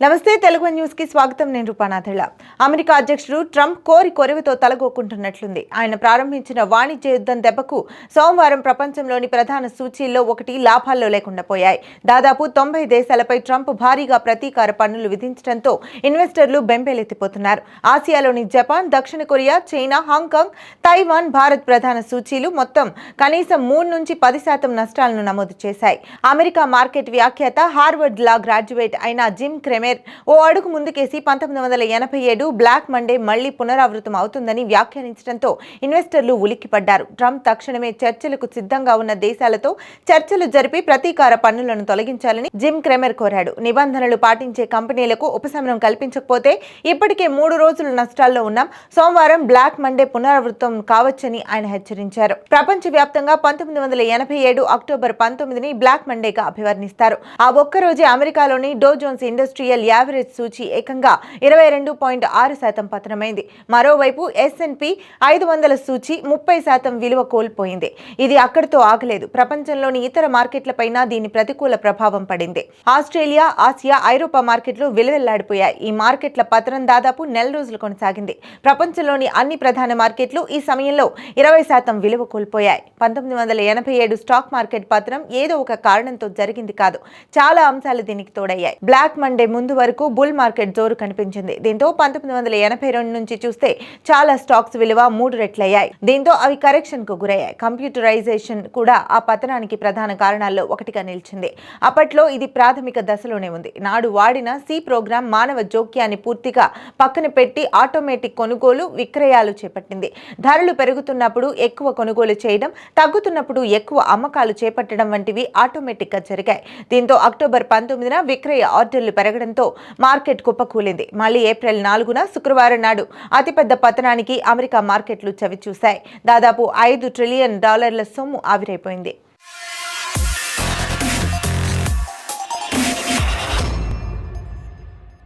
నమస్తే తెలుగు న్యూస్ కి స్వాగతం. నేను రూపానాథళ్ళ. అమెరికా అధ్యక్షుడు ట్రంప్ కొరివితో తలగొక్కుంటున్నట్లుంది. ఆయన ప్రారంభించిన వాణిజ్య యుద్ధం దెబ్బకు సోమవారం ప్రపంచంలోని ప్రధాన సూచీల్లో ఒకటి లాభాల్లో లేకుండా పోయాయి. దాదాపు 90 దేశాలపై ట్రంప్ భారీగా ప్రతీకార పన్నులు విధించడంతో ఇన్వెస్టర్లు బెంబేలెత్తిపోతున్నారు. ఆసియాలోని జపాన్, దక్షిణ Korea, China, Hong Kong, Taiwan, Bharat ప్రధాన సూచీలు మొత్తం కనీసం 3 నుంచి 10% నష్టాలను నమోదు చేశాయి. అమెరికా మార్కెట్ వ్యాఖ్యాత, హార్వర్డ్ లా గ్రాడ్యుయేట్ అయిన జిమ్ క్రెమెర్ ఓ అడుగు ముందుకేసి 1987 బ్లాక్ మండే మళ్లీ పునరావృతం అవుతుందని వ్యాఖ్యానించడంతో ఇన్వెస్టర్లు ఉలిక్కిపడ్డారు. ట్రంప్ తక్షణమే చర్చలకు సిద్ధంగా ఉన్న దేశాలతో చర్చలు జరిపి ప్రతీకార పన్నులను తొలగించాలని జిమ్ క్రెమెర్ కోరాడు. నిబంధనలు పాటించే కంపెనీలకు ఉపశమనం కల్పించకపోతే ఇప్పటికే 3 రోజులు నష్టాల్లో ఉన్నాం. సోమవారం బ్లాక్ మండే పునరావృతం కావచ్చని ఆయన హెచ్చరించారు. ప్రపంచవ్యాప్తంగా 1987 అక్టోబర్ 19ని బ్లాక్ మండేగా అభివర్ణిస్తారు. ఆ ఒక్కరోజే అమెరికాలోని డో జోన్స్ ఇండస్ట్రియల్ యావరేజ్ సూచీ ఏకంగా 22.6% పతనమైంది. మరోవైపు S&P 500 సూచీ 30% విలువ కోల్పోయింది. ఇది అక్కడితో ఆగలేదు. ప్రపంచంలోని ఇతర మార్కెట్లపైన దీని ప్రతికూల ప్రభావం పడింది. ఆస్ట్రేలియా, ఆసియా, ఐరోపా మార్కెట్లు విలువెల్లాడిపోయాయి. ఈ మార్కెట్ల పతనం దాదాపు నెల రోజులు కొనసాగింది. ప్రపంచంలోని అన్ని ప్రధాన మార్కెట్లు ఈ సమయంలో 20% విలువ కోల్పోయాయి. 1987 స్టాక్ మార్కెట్ పతనం ఏదో ఒక కారణంతో జరిగింది కాదు. చాలా అంశాలు దీనికి తోడయ్యాయి. బ్లాక్ మండే ముందు వరకు బుల్ మార్కెట్ జోరు కనిపించింది. దీంతో 1982 నుంచి చూస్తే చాలా స్టాక్స్ విలువ 3 రెట్లయ్యాయి. దీంతో అవి కరెక్షన్ కు గురయ్యాయి. కంప్యూటరైజేషన్ కూడా ఆ పతనానికి ప్రధాన కారణాల్లో ఒకటిగా నిలిచింది. అప్పట్లో ఇది ప్రాథమిక దశలోనే ఉంది. నాడు వాడిన సి ప్రోగ్రాం మానవ జోక్యాన్ని పూర్తిగా పక్కన పెట్టి ఆటోమేటిక్ కొనుగోలు, విక్రయాలు చేపట్టింది. ధరలు పెరుగుతున్నప్పుడు ఎక్కువ కొనుగోలు చేయడం, తగ్గుతున్నప్పుడు ఎక్కువ అమ్మకాలు చేపట్టడం వంటివి ఆటోమేటిక్ గా జరిగాయి. దీంతో అక్టోబర్ 19న విక్రయ ఆర్డర్లు పెరగడంతో మార్కెట్ కుప్పకూలింది. మళ్లీ ఏప్రిల్ 4న శుక్రవారం నాడు అతిపెద్ద పతనానికి అమెరికా మార్కెట్లు చవిచూశాయి. దాదాపు $5 ట్రిలియన్ సొమ్ము ఆవిరైపోయింది.